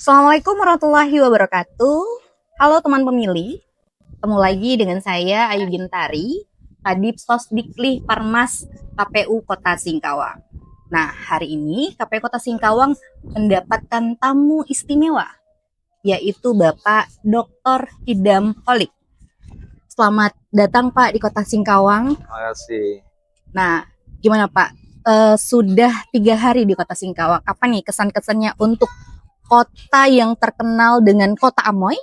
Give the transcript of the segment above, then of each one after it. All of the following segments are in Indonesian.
Assalamualaikum warahmatullahi wabarakatuh. Halo teman pemilih, ketemu lagi dengan saya Ayu Gintari, Kadip Sosdikli Parmas KPU Kota Singkawang. Nah, hari ini KPU Kota Singkawang mendapatkan tamu istimewa, yaitu Bapak Dr. Hidam Holik. Selamat datang Pak di Kota Singkawang. Terima kasih. Nah, gimana Pak? Sudah 3 hari di Kota Singkawang. Apa nih kesan-kesannya untuk kota yang terkenal dengan kota Amoy,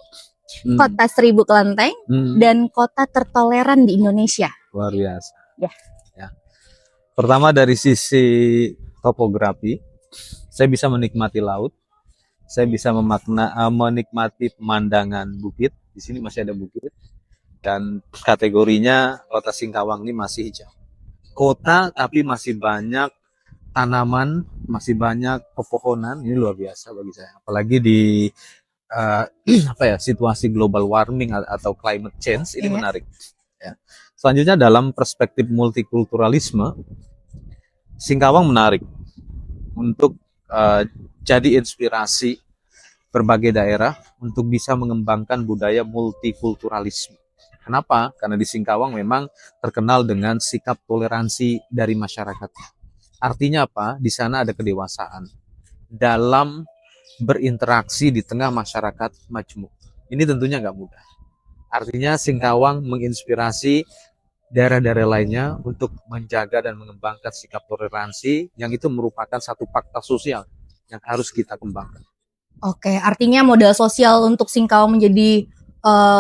kota Seribu Kelenteng, dan kota tertoleran di Indonesia? Luar biasa. Ya. Pertama dari sisi topografi, saya bisa menikmati laut, saya bisa menikmati pemandangan bukit. Di sini masih ada bukit, dan kategorinya kota Singkawang ini masih hijau. Kota tapi masih banyak tanaman, masih banyak pepohonan. Ini luar biasa bagi saya. Apalagi di situasi global warming atau climate change ini menarik. Ya. Selanjutnya dalam perspektif multikulturalisme, Singkawang menarik untuk jadi inspirasi berbagai daerah untuk bisa mengembangkan budaya multikulturalisme. Kenapa? Karena di Singkawang memang terkenal dengan sikap toleransi dari masyarakat. Artinya apa? Di sana ada kedewasaan dalam berinteraksi di tengah masyarakat majmuk. Ini tentunya nggak mudah. Artinya Singkawang menginspirasi daerah-daerah lainnya untuk menjaga dan mengembangkan sikap toleransi yang itu merupakan satu fakta sosial yang harus kita kembangkan. Oke, artinya modal sosial untuk Singkawang menjadi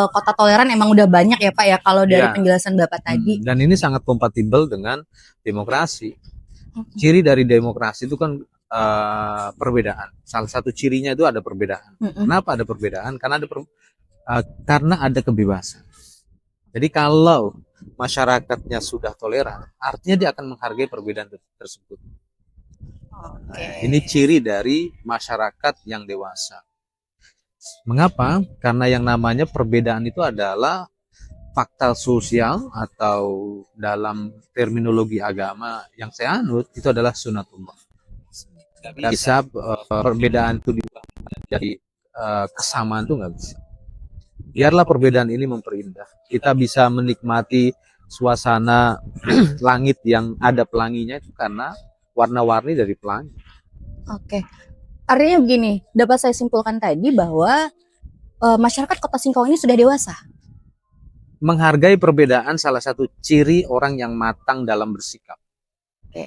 kota toleran emang udah banyak ya Pak ya, kalau dari penjelasan Bapak tadi. Dan ini sangat kompatibel dengan demokrasi. Ciri dari demokrasi itu kan perbedaan. Salah satu cirinya itu ada perbedaan. Kenapa ada perbedaan? Karena ada kebebasan. Jadi kalau masyarakatnya sudah toleran, artinya dia akan menghargai perbedaan tersebut. Ini ciri dari masyarakat yang dewasa. Mengapa? Karena yang namanya perbedaan itu adalah fakta sosial, atau dalam terminologi agama yang saya anut itu adalah sunatullah. Gak bisa perbedaan itu jadi kesamaan itu nggak bisa. Biarlah perbedaan ini memperindah. Kita bisa menikmati suasana langit yang ada pelanginya itu karena warna-warni dari pelangi. Oke. Artinya begini, dapat saya simpulkan tadi bahwa masyarakat Kota Singkawang ini sudah dewasa. Menghargai perbedaan salah satu ciri orang yang matang dalam bersikap.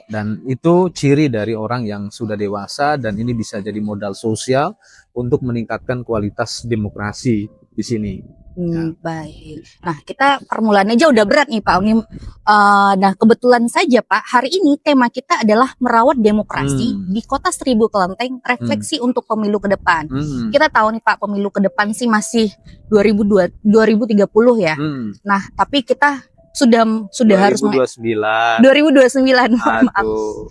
Dan itu ciri dari orang yang sudah dewasa, dan ini bisa jadi modal sosial untuk meningkatkan kualitas demokrasi di sini. Baik. Nah, kita permulaan aja udah berat nih Pak. Nah, kebetulan saja Pak, hari ini tema kita adalah merawat demokrasi di Kota Seribu Kelenteng, refleksi untuk pemilu ke depan. Kita tahu nih Pak, pemilu ke depan sih masih 2030 ya. Nah, tapi kita sudah 2029. 2029. Maaf.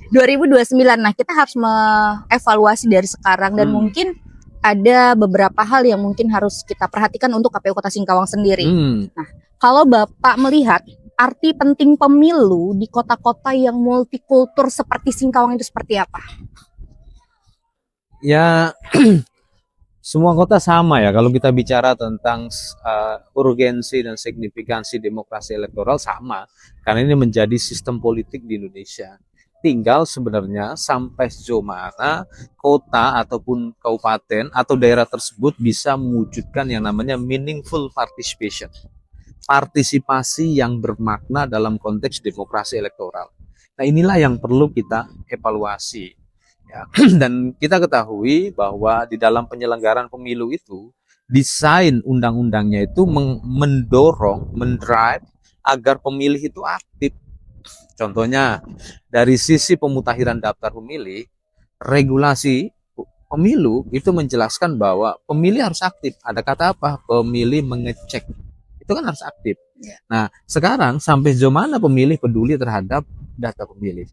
2029. Nah, kita harus mengevaluasi dari sekarang, dan mungkin ada beberapa hal yang mungkin harus kita perhatikan untuk KPU Kota Singkawang sendiri. Nah, kalau Bapak melihat arti penting pemilu di kota-kota yang multikultur seperti Singkawang itu seperti apa? Ya, semua kota sama ya. Kalau kita bicara tentang urgensi dan signifikansi demokrasi elektoral sama, karena ini menjadi sistem politik di Indonesia. Tinggal sebenarnya sampai sejauh mana kota ataupun kabupaten atau daerah tersebut bisa mewujudkan yang namanya meaningful participation. Partisipasi yang bermakna dalam konteks demokrasi elektoral. Nah, inilah yang perlu kita evaluasi. Ya. Dan kita ketahui bahwa di dalam penyelenggaraan pemilu itu, desain undang-undangnya itu mendorong, mendrive agar pemilih itu aktif. Contohnya, dari sisi pemutakhiran daftar pemilih, regulasi pemilu itu menjelaskan bahwa pemilih harus aktif. Ada kata apa? Pemilih mengecek. Itu kan harus aktif. Nah, sekarang sampai sejauh mana pemilih peduli terhadap data pemilih?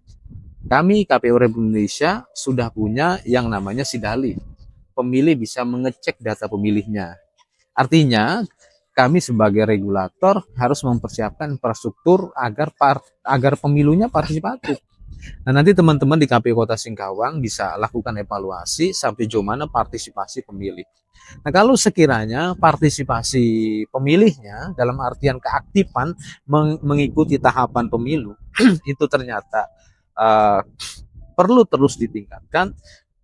Kami KPU Republik Indonesia sudah punya yang namanya Sidali. Pemilih bisa mengecek data pemilihnya. Artinya, kami sebagai regulator harus mempersiapkan infrastruktur agar pemilunya partisipatif. Nah, nanti teman-teman di KPU Kota Singkawang bisa lakukan evaluasi sampai jauh mana partisipasi pemilih. Nah, kalau sekiranya partisipasi pemilihnya dalam artian keaktifan mengikuti tahapan pemilu itu ternyata uh, perlu terus ditingkatkan,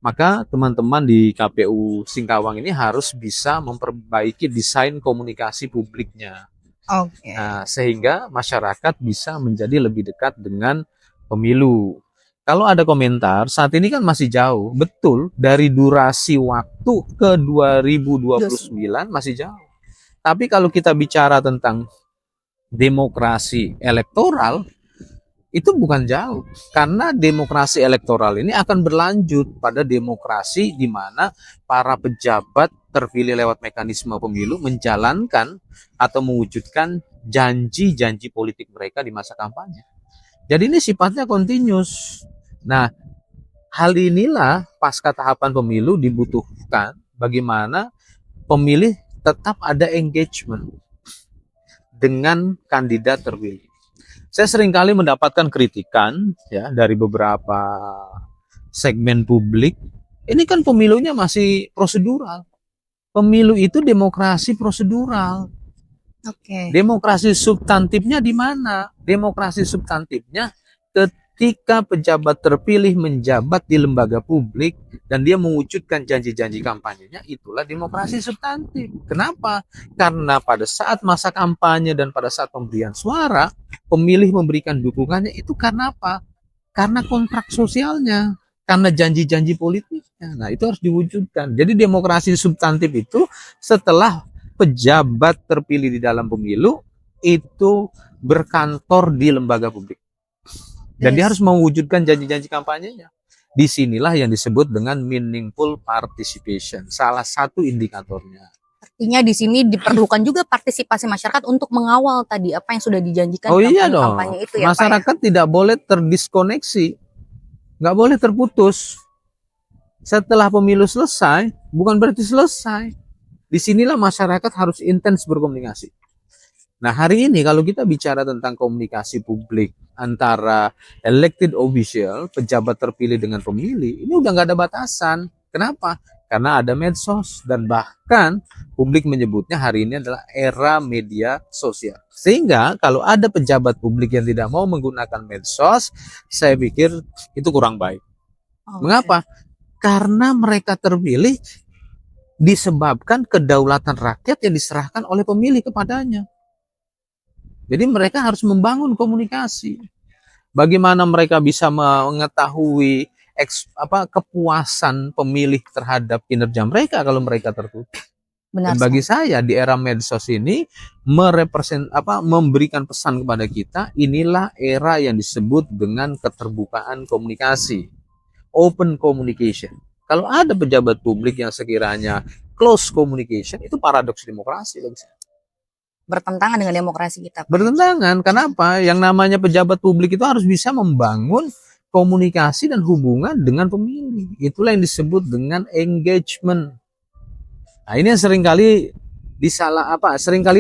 maka teman-teman di KPU Singkawang ini harus bisa memperbaiki desain komunikasi publiknya. Oke. Nah, sehingga masyarakat bisa menjadi lebih dekat dengan pemilu. Kalau ada komentar, saat ini kan masih jauh, betul, dari durasi waktu ke 2029 masih jauh. Tapi kalau kita bicara tentang demokrasi elektoral, itu bukan jauh. Karena demokrasi elektoral ini akan berlanjut pada demokrasi di mana para pejabat terpilih lewat mekanisme pemilu menjalankan atau mewujudkan janji-janji politik mereka di masa kampanye. Jadi ini sifatnya continuous. Nah, hal inilah pasca tahapan pemilu dibutuhkan bagaimana pemilih tetap ada engagement dengan kandidat terpilih. Saya seringkali mendapatkan kritikan ya dari beberapa segmen publik. Ini kan pemilunya masih prosedural. Pemilu itu demokrasi prosedural. Oke. Demokrasi substantifnya di mana? Demokrasi substantifnya ketika pejabat terpilih menjabat di lembaga publik dan dia mewujudkan janji-janji kampanyenya, itulah demokrasi substantif. Kenapa? Karena pada saat masa kampanye dan pada saat pemberian suara, pemilih memberikan dukungannya itu karena apa? Karena kontrak sosialnya, karena janji-janji politiknya. Nah, itu harus diwujudkan. Jadi demokrasi substantif itu setelah pejabat terpilih di dalam pemilu itu berkantor di lembaga publik. Dan dia harus mewujudkan janji-janji kampanyenya. Disinilah yang disebut dengan meaningful participation. Salah satu indikatornya. Artinya di sini diperlukan juga partisipasi masyarakat untuk mengawal tadi apa yang sudah dijanjikan iya dong. kampanye itu ya, masyarakat Pak, ya? tidak boleh terdiskoneksi. Nggak boleh terputus. Setelah pemilu selesai, bukan berarti selesai. Disinilah masyarakat harus intens berkomunikasi. Nah, hari ini kalau kita bicara tentang komunikasi publik antara elected official, pejabat terpilih dengan pemilih, ini udah nggak ada batasan. Kenapa? Karena ada medsos dan bahkan publik menyebutnya hari ini adalah era media sosial. Sehingga kalau ada pejabat publik yang tidak mau menggunakan medsos, saya pikir itu kurang baik. Mengapa? Karena mereka terpilih disebabkan kedaulatan rakyat yang diserahkan oleh pemilih kepadanya. Jadi mereka harus membangun komunikasi. Bagaimana mereka bisa mengetahui kepuasan pemilih terhadap kinerja mereka kalau mereka tertutup. Dan bagi saya di era medsos ini memberikan pesan kepada kita, inilah era yang disebut dengan keterbukaan komunikasi, open communication. Kalau ada pejabat publik yang sekiranya close communication, itu paradoks demokrasi bagi saya. Bertentangan dengan demokrasi kita, Pak. Bertentangan. Kenapa? Yang namanya pejabat publik itu harus bisa membangun komunikasi dan hubungan dengan pemilih. Itulah yang disebut dengan engagement. Nah, ini yang seringkali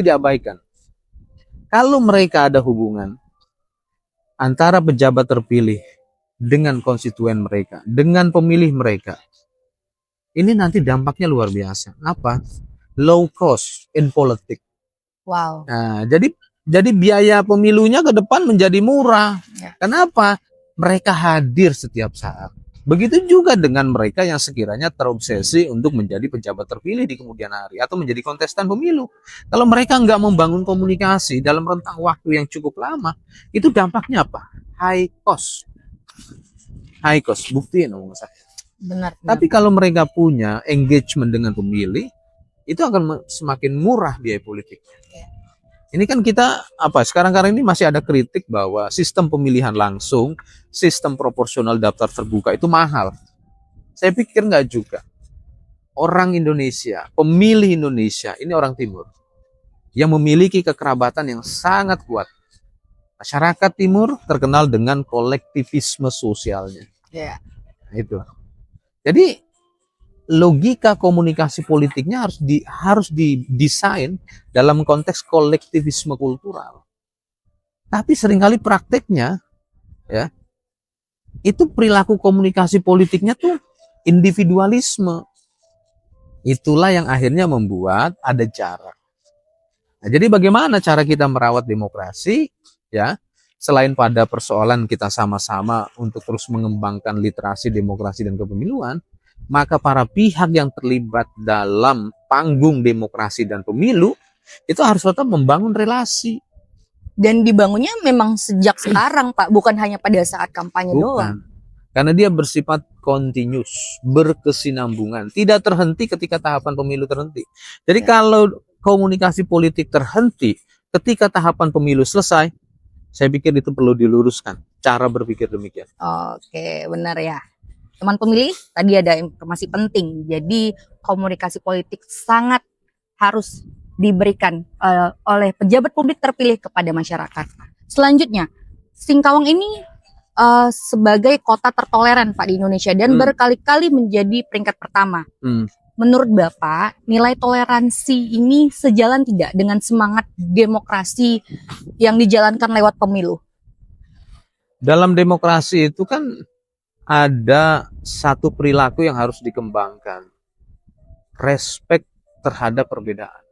diabaikan. Kalau mereka ada hubungan antara pejabat terpilih dengan konstituen mereka, dengan pemilih mereka, ini nanti dampaknya luar biasa. Apa? Low cost in politics. Wow. Nah, jadi biaya pemilunya ke depan menjadi murah. Ya. Kenapa? Mereka hadir setiap saat. Begitu juga dengan mereka yang sekiranya terobsesi untuk menjadi pejabat terpilih di kemudian hari atau menjadi kontestan pemilu. Kalau mereka nggak membangun komunikasi dalam rentang waktu yang cukup lama, itu dampaknya apa? High cost. High cost. Buktiin ngomong saya. Benar. Tapi kalau mereka punya engagement dengan pemilih, itu akan semakin murah biaya politik. Ini kan kita sekarang ini masih ada kritik bahwa sistem pemilihan langsung, sistem proporsional daftar terbuka itu mahal. Saya pikir nggak juga. Orang Indonesia, pemilih Indonesia, ini orang Timur yang memiliki kekerabatan yang sangat kuat. Masyarakat Timur terkenal dengan kolektivisme sosialnya. Yeah. Nah, itu. Jadi logika komunikasi politiknya harus didesain dalam konteks kolektivisme kultural. Tapi seringkali prakteknya ya itu perilaku komunikasi politiknya tuh individualisme. Itulah yang akhirnya membuat ada jarak. Nah, jadi bagaimana cara kita merawat demokrasi, ya? Selain pada persoalan kita sama-sama untuk terus mengembangkan literasi demokrasi dan kepemiluan, maka para pihak yang terlibat dalam panggung demokrasi dan pemilu itu harus tetap membangun relasi. Dan dibangunnya memang sejak sekarang, Pak, bukan hanya pada saat kampanye doang. Bukan. Karena dia bersifat continuous, berkesinambungan, tidak terhenti ketika tahapan pemilu terhenti. Jadi kalau komunikasi politik terhenti ketika tahapan pemilu selesai, saya pikir itu perlu diluruskan cara berpikir demikian. Oke, benar ya. Teman pemilih, tadi ada informasi penting. Jadi komunikasi politik sangat harus diberikan oleh pejabat publik terpilih kepada masyarakat. Selanjutnya, Singkawang ini sebagai kota tertoleran, Pak, di Indonesia dan berkali-kali menjadi peringkat pertama. Menurut Bapak, nilai toleransi ini sejalan tidak dengan semangat demokrasi yang dijalankan lewat pemilu? Dalam demokrasi itu kan ada satu perilaku yang harus dikembangkan. Respek terhadap perbedaan.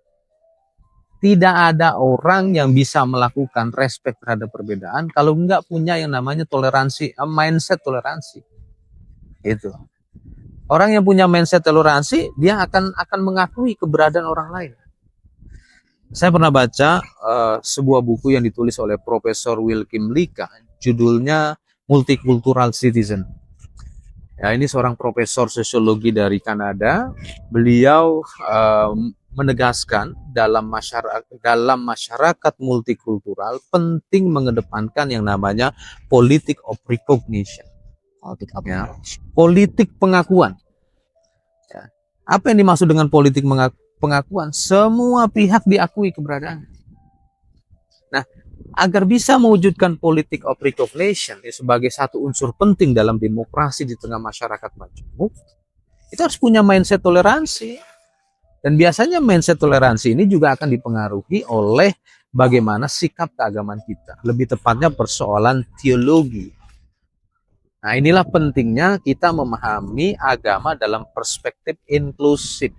Tidak ada orang yang bisa melakukan respek terhadap perbedaan kalau nggak punya yang namanya toleransi, mindset toleransi. Itu. Orang yang punya mindset toleransi, dia akan mengakui keberadaan orang lain. Saya pernah baca sebuah buku yang ditulis oleh Profesor Wilkim Lika, judulnya Multicultural Citizen. Ya, ini seorang profesor sosiologi dari Kanada. Beliau menegaskan dalam masyarakat multikultural penting mengedepankan yang namanya politik of recognition. Politik pengakuan. Ya. Apa yang dimaksud dengan politik pengakuan? Semua pihak diakui keberadaan. Nah, agar bisa mewujudkan politik of recognition sebagai satu unsur penting dalam demokrasi di tengah masyarakat majemuk, itu harus punya mindset toleransi. Dan biasanya mindset toleransi ini juga akan dipengaruhi oleh bagaimana sikap keagamaan kita. Lebih tepatnya persoalan teologi. Nah, inilah pentingnya kita memahami agama dalam perspektif inklusif.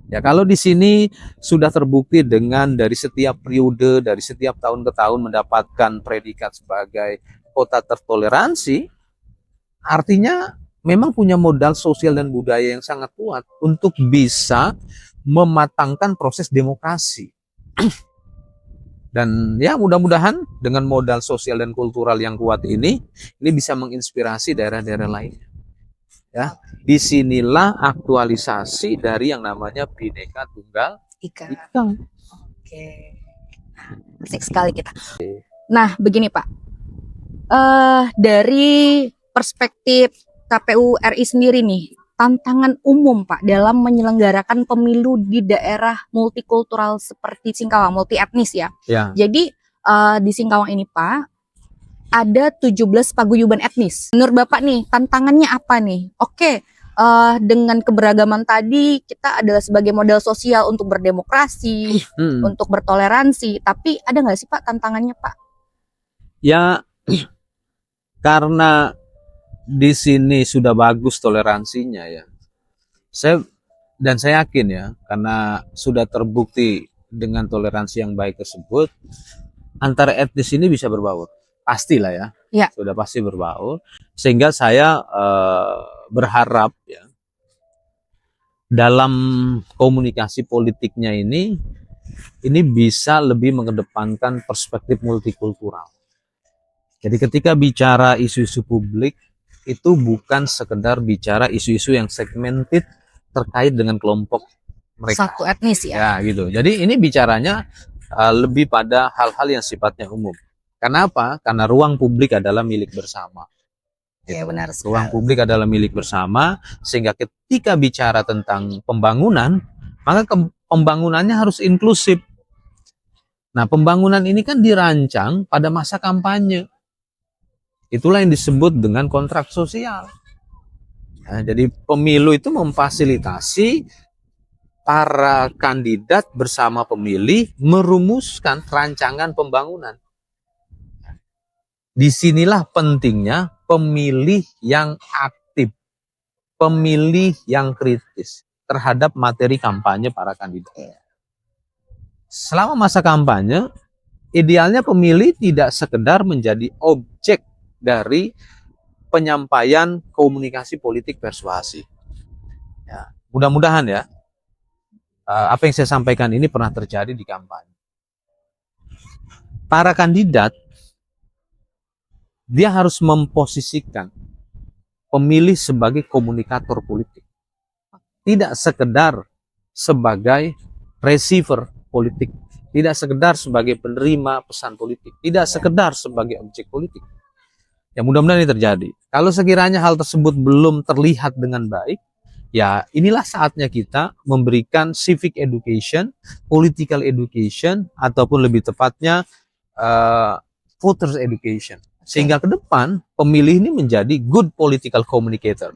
Ya, kalau di sini sudah terbukti dengan dari setiap periode, dari setiap tahun ke tahun mendapatkan predikat sebagai kota tertoleransi, artinya memang punya modal sosial dan budaya yang sangat kuat untuk bisa mematangkan proses demokrasi. Dan ya mudah-mudahan dengan modal sosial dan kultural yang kuat ini bisa menginspirasi daerah-daerah lainnya. Ya, disinilah aktualisasi dari yang namanya Bhinneka Tunggal Ika. Oke, asik sekali kita. Nah, begini Pak, dari perspektif KPU RI sendiri nih, tantangan umum Pak dalam menyelenggarakan pemilu di daerah multikultural seperti Singkawang, multi etnis ya. Jadi di Singkawang ini Pak, ada 17 paguyuban etnis. Menurut Bapak nih, tantangannya apa nih? Oke, dengan keberagaman tadi, kita adalah sebagai modal sosial untuk berdemokrasi, untuk bertoleransi. Tapi ada nggak sih Pak tantangannya Pak? Ya, karena di sini sudah bagus toleransinya ya. Saya yakin ya, karena sudah terbukti dengan toleransi yang baik tersebut, antara etnis ini bisa berbaur. Pastilah ya, sudah pasti berbaur. Sehingga saya berharap ya dalam komunikasi politiknya ini bisa lebih mengedepankan perspektif multikultural. Jadi ketika bicara isu-isu publik itu bukan sekedar bicara isu-isu yang segmented terkait dengan kelompok mereka. Satu etnis ya. Ya gitu. Jadi ini bicaranya lebih pada hal-hal yang sifatnya umum. Kenapa? Karena ruang publik adalah milik bersama. Ya, benar sekali. Ruang publik adalah milik bersama, sehingga ketika bicara tentang pembangunan, maka pembangunannya harus inklusif. Nah, pembangunan ini kan dirancang pada masa kampanye. Itulah yang disebut dengan kontrak sosial. Nah, jadi pemilu itu memfasilitasi para kandidat bersama pemilih merumuskan rancangan pembangunan. Disinilah pentingnya pemilih yang aktif, pemilih yang kritis terhadap materi kampanye para kandidat. Selama masa kampanye, idealnya pemilih tidak sekedar menjadi objek dari penyampaian komunikasi politik persuasi. Ya, mudah-mudahan ya, apa yang saya sampaikan ini pernah terjadi di kampanye. Para kandidat, dia harus memposisikan pemilih sebagai komunikator politik. Tidak sekedar sebagai receiver politik. Tidak sekedar sebagai penerima pesan politik. Tidak sekedar sebagai objek politik. Ya mudah-mudahan ini terjadi. Kalau sekiranya hal tersebut belum terlihat dengan baik, ya inilah saatnya kita memberikan civic education, political education, ataupun lebih tepatnya voters education. Sehingga ke depan pemilih ini menjadi good political communicator.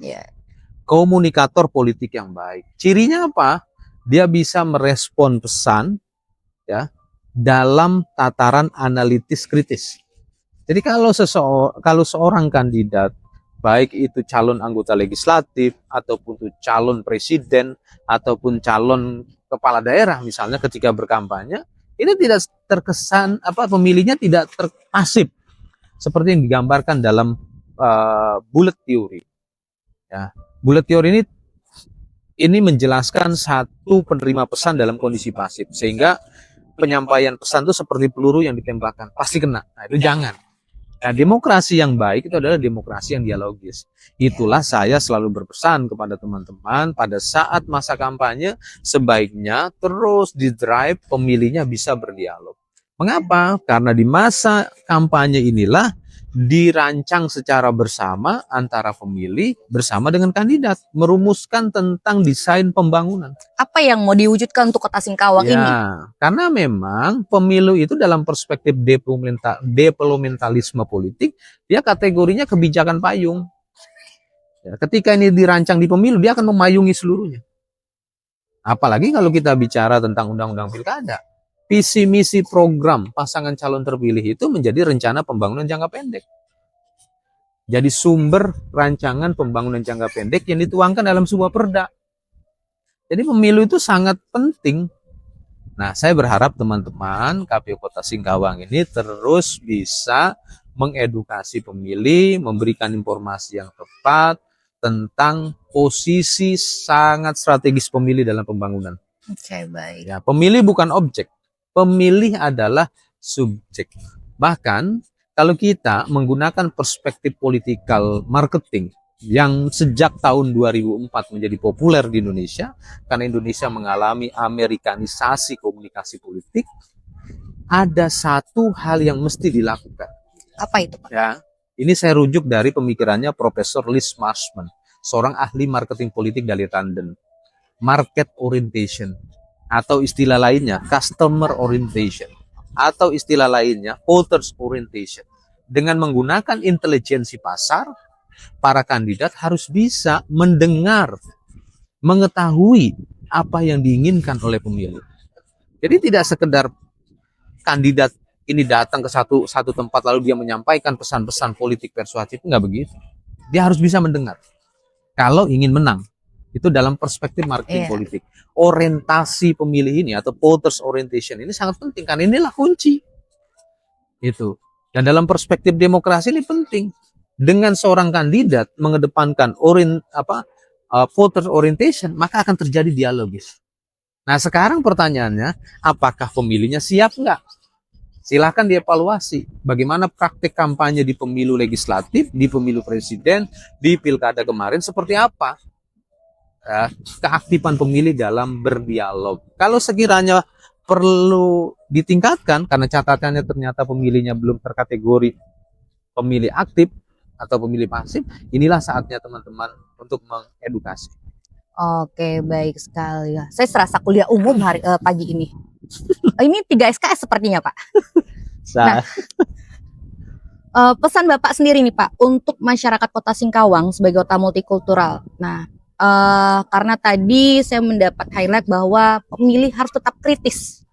Komunikator politik yang baik. Cirinya apa? Dia bisa merespon pesan ya dalam tataran analitis kritis. Jadi kalau seorang kandidat, baik itu calon anggota legislatif, ataupun itu calon presiden, ataupun calon kepala daerah misalnya ketika berkampanye, ini tidak terkesan, pemilihnya tidak terpasif, seperti yang digambarkan dalam bullet theory. Ya, bullet theory ini menjelaskan satu penerima pesan dalam kondisi pasif, sehingga penyampaian pesan itu seperti peluru yang ditembakkan, pasti kena. Nah, itu jangan. Nah, demokrasi yang baik itu adalah demokrasi yang dialogis. Itulah saya selalu berpesan kepada teman-teman pada saat masa kampanye sebaiknya terus di-drive pemilihnya bisa berdialog. Mengapa? Karena di masa kampanye inilah dirancang secara bersama antara pemilih bersama dengan kandidat, merumuskan tentang desain pembangunan. Apa yang mau diwujudkan untuk Kota Singkawang ini? Karena memang pemilu itu dalam perspektif developmentalisme politik, dia kategorinya kebijakan payung. Ya, ketika ini dirancang di pemilu, dia akan memayungi seluruhnya. Apalagi kalau kita bicara tentang undang-undang pilkada. Visi misi program pasangan calon terpilih itu menjadi rencana pembangunan jangka pendek. Jadi sumber rancangan pembangunan jangka pendek yang dituangkan dalam sebuah perda. Jadi pemilu itu sangat penting. Nah, saya berharap teman-teman KPU Kota Singkawang ini terus bisa mengedukasi pemilih, memberikan informasi yang tepat tentang posisi sangat strategis pemilih dalam pembangunan. Oke, baik. Ya, pemilih bukan objek. Pemilih adalah subjek. Bahkan kalau kita menggunakan perspektif politikal marketing yang sejak tahun 2004 menjadi populer di Indonesia, karena Indonesia mengalami amerikanisasi komunikasi politik, ada satu hal yang mesti dilakukan. Apa itu, Pak? Ya, ini saya rujuk dari pemikirannya Profesor Liz Marshman, seorang ahli marketing politik dari London. Market orientation, atau istilah lainnya customer orientation, atau istilah lainnya voters orientation. Dengan menggunakan intelijensi pasar, para kandidat harus bisa mendengar, mengetahui apa yang diinginkan oleh pemilih. Jadi tidak sekedar kandidat ini datang ke satu tempat lalu dia menyampaikan pesan-pesan politik persuasif, enggak begitu. Dia harus bisa mendengar kalau ingin menang. Itu dalam perspektif marketing politik. Orientasi pemilih ini atau voters orientation ini sangat penting, karena inilah kunci. Itu. Dan dalam perspektif demokrasi ini penting. Dengan seorang kandidat mengedepankan voters orientation, maka akan terjadi dialogis. Nah, sekarang pertanyaannya, apakah pemilihnya siap enggak? Silahkan dievaluasi bagaimana praktik kampanye di pemilu legislatif, di pemilu presiden, di pilkada kemarin seperti apa. Keaktifan pemilih dalam berdialog. Kalau sekiranya perlu ditingkatkan karena catatannya ternyata pemilihnya belum terkategori pemilih aktif atau pemilih pasif, inilah saatnya teman-teman untuk mengedukasi. Oke, baik sekali. Saya serasa kuliah umum pagi ini. Ini 3 SKS sepertinya, Pak. Nah, pesan Bapak sendiri nih, Pak, untuk masyarakat Kota Singkawang sebagai kota multikultural. Nah, karena tadi saya mendapat highlight bahwa pemilih harus tetap kritis.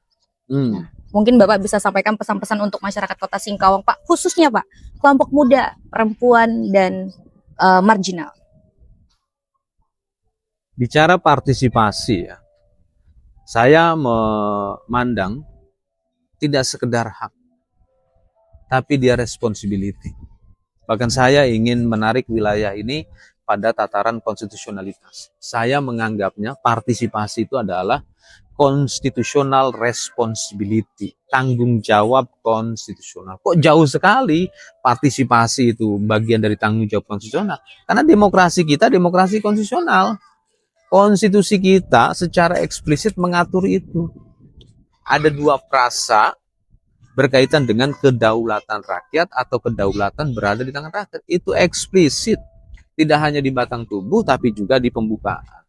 Nah, Mungkin Bapak bisa sampaikan pesan-pesan untuk masyarakat Kota Singkawang, Pak, khususnya Pak, kelompok muda, perempuan, dan marginal. Bicara partisipasi ya, saya memandang tidak sekedar hak, tapi dia responsibility. Bahkan saya ingin menarik wilayah ini pada tataran konstitusionalitas. Saya menganggapnya partisipasi itu adalah constitutional responsibility, tanggung jawab konstitusional. Kok jauh sekali partisipasi itu bagian dari tanggung jawab konstitusional? Karena demokrasi kita demokrasi konstitusional. Konstitusi kita secara eksplisit mengatur itu. Ada dua frasa berkaitan dengan kedaulatan rakyat atau kedaulatan berada di tangan rakyat. Itu eksplisit. Tidak hanya di batang tubuh tapi juga di pembukaan.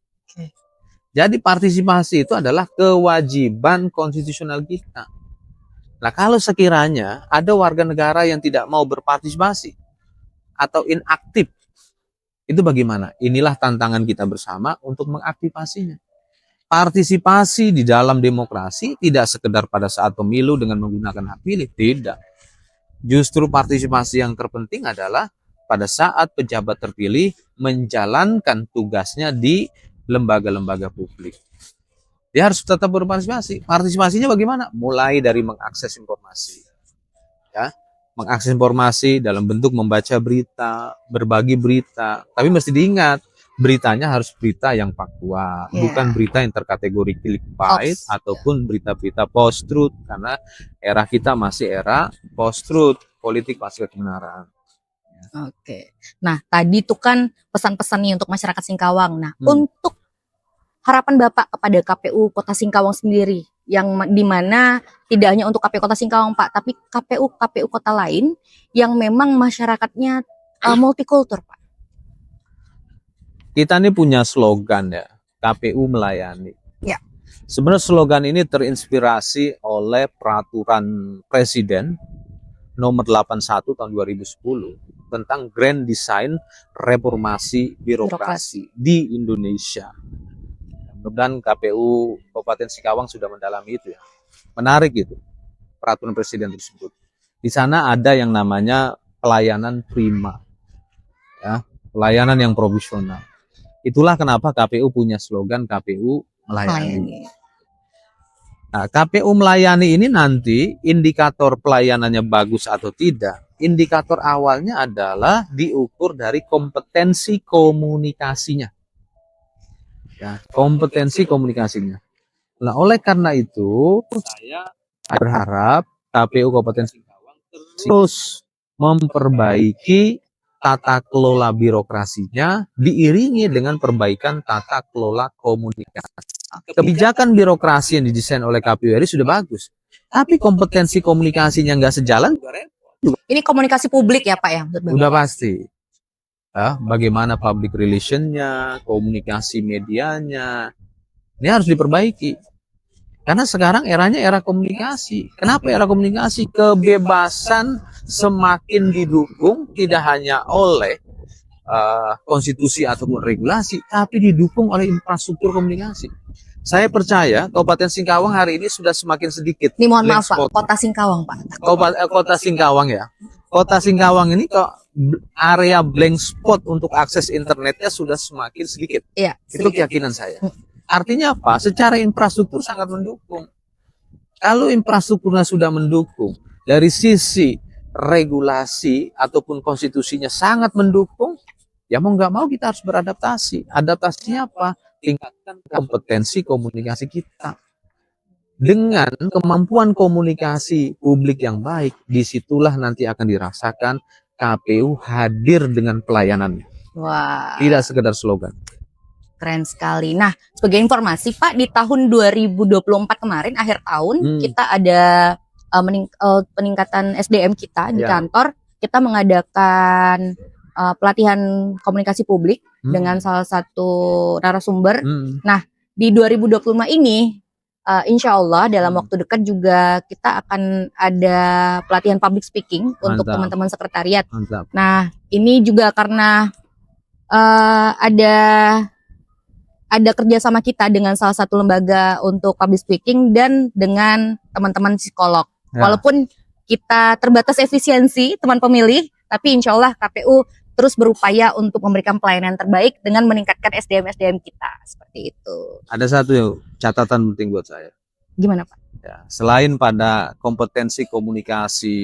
Jadi partisipasi itu adalah kewajiban konstitusional kita. Nah, kalau sekiranya ada warga negara yang tidak mau berpartisipasi atau inaktif, itu bagaimana? Inilah tantangan kita bersama untuk mengaktifasinya. Partisipasi di dalam demokrasi tidak sekedar pada saat pemilu dengan menggunakan hak pilih, tidak. Justru partisipasi yang terpenting adalah pada saat pejabat terpilih menjalankan tugasnya di lembaga-lembaga publik. Dia harus tetap berpartisipasi. Partisipasinya bagaimana? Mulai dari mengakses informasi. Ya, mengakses informasi dalam bentuk membaca berita, berbagi berita. Tapi mesti diingat, beritanya harus berita yang faktual, bukan berita yang terkategori clickbait ataupun berita-berita post-truth, karena era kita masih era post-truth, politik pasca kebenaran. Oke. Nah, tadi itu kan pesan-pesannya untuk masyarakat Singkawang. Nah, untuk harapan Bapak kepada KPU Kota Singkawang sendiri, yang dimana tidak hanya untuk KPU Kota Singkawang, Pak, tapi KPU kota lain yang memang masyarakatnya multikultur, Pak. Kita ini punya slogan ya, KPU melayani. Ya. Sebenarnya slogan ini terinspirasi oleh peraturan Presiden nomor 81 tahun 2010 tentang Grand Design Reformasi Birokrasi di Indonesia. Mudah-mudahan KPU Kabupaten Singkawang sudah mendalami itu ya. Menarik itu peraturan Presiden tersebut. Di sana ada yang namanya pelayanan prima, ya, pelayanan yang profesional. Itulah kenapa KPU punya slogan KPU melayani. Nah, KPU melayani ini nanti indikator pelayanannya bagus atau tidak. Indikator awalnya adalah diukur dari kompetensi komunikasinya. Ya, kompetensi komunikasinya. Nah, oleh karena itu, saya berharap KPU Kabupaten Singkawang terus memperbaiki tata kelola birokrasinya diiringi dengan perbaikan tata kelola komunikasi. Kebijakan birokrasi yang didesain oleh KPU RI sudah bagus, tapi kompetensi komunikasinya nggak sejalan. Ini komunikasi publik ya Pak ya? Udah pasti. Ya, bagaimana public relationnya, komunikasi medianya, ini harus diperbaiki. Karena sekarang eranya era komunikasi. Kenapa era komunikasi? Kebebasan semakin didukung tidak hanya oleh konstitusi ataupun regulasi, tapi didukung oleh infrastruktur komunikasi. Saya percaya Kabupaten Singkawang hari ini sudah semakin sedikit. Ini mohon maaf Pak, Kota Singkawang Pak. Kota Singkawang ya. Kota Singkawang ini kok area blank spot untuk akses internetnya sudah semakin sedikit. Iya. Itu keyakinan saya. Artinya apa? Secara infrastruktur sangat mendukung. Kalau infrastrukturnya sudah mendukung, dari sisi regulasi ataupun konstitusinya sangat mendukung, ya mau nggak mau kita harus beradaptasi. Adaptasinya apa? Tingkatkan kompetensi komunikasi kita. Dengan kemampuan komunikasi publik yang baik, disitulah nanti akan dirasakan KPU hadir dengan pelayanannya. Wah. Tidak sekedar slogan. Keren sekali. Nah, sebagai informasi Pak, di tahun 2024 kemarin, akhir tahun, kita ada peningkatan SDM kita di kantor. Kita mengadakan pelatihan komunikasi publik dengan salah satu narasumber. Nah, di 2025 ini, insya Allah dalam waktu dekat juga kita akan ada pelatihan public speaking untuk teman-teman sekretariat. ada kerjasama kita dengan salah satu lembaga untuk public speaking dan dengan teman-teman psikolog. Ya. Walaupun kita terbatas efisiensi teman pemilih, tapi insya Allah KPU terus berupaya untuk memberikan pelayanan terbaik dengan meningkatkan SDM-SDM kita. Seperti itu. Ada satu catatan penting buat saya. Gimana Pak? Ya, selain pada kompetensi komunikasi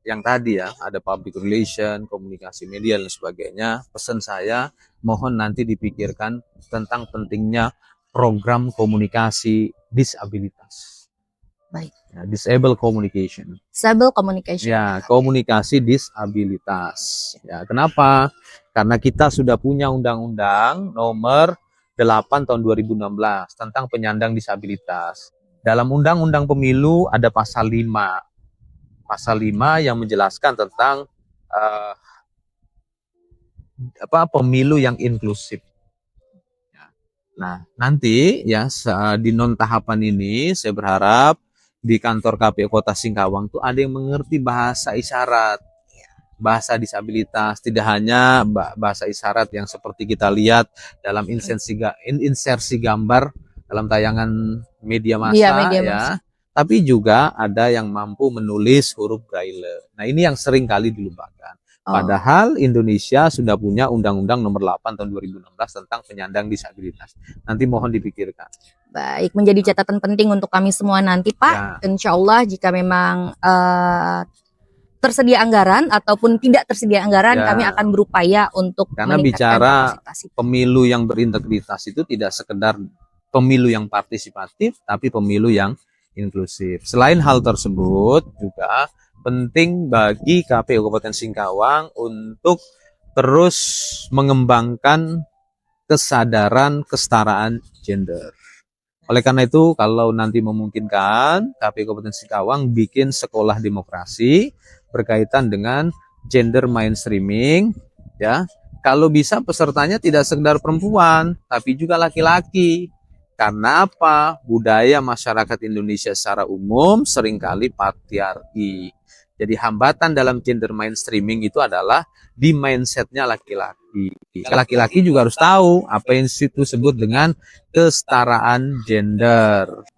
yang tadi ya, ada public relation, komunikasi media dan sebagainya, pesan saya mohon nanti dipikirkan tentang pentingnya program komunikasi disabilitas. Baik. Ya, disable communication. Disable communication. Ya, komunikasi disabilitas. Ya, kenapa? Karena kita sudah punya undang-undang nomor 8 tahun 2016 tentang penyandang disabilitas. Dalam undang-undang pemilu ada pasal 5. Pasal 5 yang menjelaskan tentang pemilu yang inklusif. Nah, nanti ya di non tahapan ini saya berharap di kantor KPU Kota Singkawang tuh ada yang mengerti bahasa isyarat, bahasa disabilitas, tidak hanya bahasa isyarat yang seperti kita lihat dalam insersi gambar dalam tayangan media massa ya, tapi juga ada yang mampu menulis huruf braille. Nah, ini yang sering kali dilupakan. Padahal Indonesia sudah punya Undang-Undang nomor 8 tahun 2016 tentang penyandang disabilitas. Nanti mohon dipikirkan. Baik, menjadi catatan penting untuk kami semua nanti Pak. Ya. Insya Allah jika memang tersedia anggaran ataupun tidak tersedia anggaran, kami akan berupaya untuk karena bicara pemilu yang berintegritas itu tidak sekedar pemilu yang partisipatif, tapi pemilu yang inklusif. Selain hal tersebut juga penting bagi KPU Kabupaten Singkawang untuk terus mengembangkan kesadaran kesetaraan gender. Oleh karena itu, kalau nanti memungkinkan, KPU Kabupaten Singkawang bikin sekolah demokrasi berkaitan dengan gender mainstreaming, ya. Kalau bisa pesertanya tidak sekedar perempuan, tapi juga laki-laki. Karena apa? Budaya masyarakat Indonesia secara umum seringkali patriarki. Jadi hambatan dalam gender mainstreaming itu adalah di mindsetnya laki-laki. Laki-laki juga harus tahu apa yang itu sebut dengan kesetaraan gender.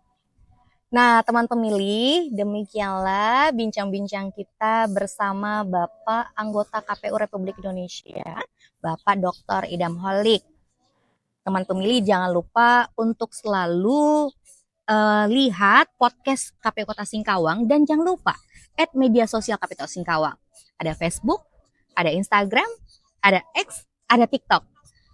Nah, teman pemilih, demikianlah bincang-bincang kita bersama Bapak anggota KPU Republik Indonesia, Bapak Dr. Idham Holik. Teman pemilih jangan lupa untuk selalu lihat podcast KPU Kota Singkawang dan jangan lupa media sosial KPU Singkawang. Ada Facebook, ada Instagram, ada X, ada TikTok.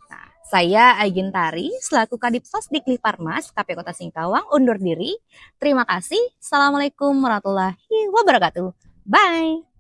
Nah, saya Aygin Tari selaku Kadipsos Dikli Parmas KPU Kota Singkawang undur diri. Terima kasih. Assalamualaikum warahmatullahi wabarakatuh. Bye.